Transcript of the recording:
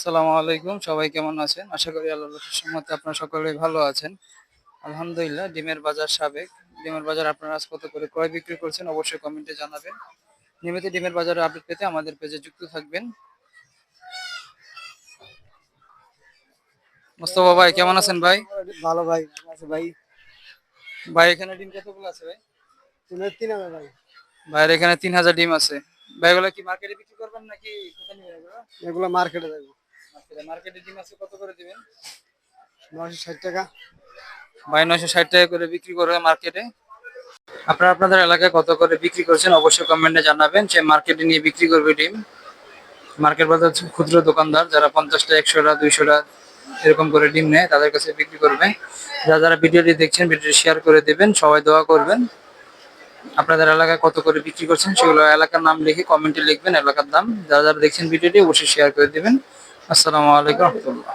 আসসালামু আলাইকুম। সবাই কেমন আছেন? আশা করি আল্লাহর রহমতে আপনারা সকলেই ভালো আছেন। আলহামদুলিল্লাহ ডিমের বাজার সাবেক। ডিমের বাজার আপনারা আজ কত করে ক্রয় বিক্রি করছেন অবশ্যই কমেন্টে জানাবেন। নিয়মিত ডিমের বাজারের আপডেট পেতে আমাদের পেজে যুক্ত থাকবেন। মোস্তফা ভাই কেমন আছেন ভাই? ভালো ভাই, ভালো আছে ভাই। ভাই এখানে ডিম কতগুলো আছে ভাই? তুমি 3,000 ভাই। ভাইয়ের এখানে 3000 ডিম আছে। ভাই এগুলো কি মার্কেটে বিক্রি করবেন নাকি কোথায় নিবেন এগুলো? এগুলো মার্কেটে যাবো মার্কেটে ডিম আছে কত করে দিবেন? 960 টাকা। ভাই 960 টাকা করে বিক্রি করবে মার্কেটে। আপনারা আপনাদের এলাকায় কত করে বিক্রি করছেন অবশ্যই কমেন্টে জানাবেন। সে মার্কেটে নিয়ে বিক্রি করবে ডিম। মার্কেট বাজার হচ্ছে ক্ষুদ্র দোকানদার যারা 50টা 100টা 200টা এরকম করে ডিম নেয় তাদের কাছে বিক্রি করবে। যারা যারা ভিডিওটি দেখছেন ভিডিওটি শেয়ার করে দিবেন, সবাই দোয়া করবেন। আপনাদের এলাকায় কত করে বিক্রি করছেন সেগুলো এলাকার নাম লিখে কমেন্টে লিখবেন, এলাকার দাম। যারা যারা দেখছেন ভিডিওটি অবশ্যই শেয়ার করে দিবেন। আসসালামু আলাইকুম রহমতুল্লাহ।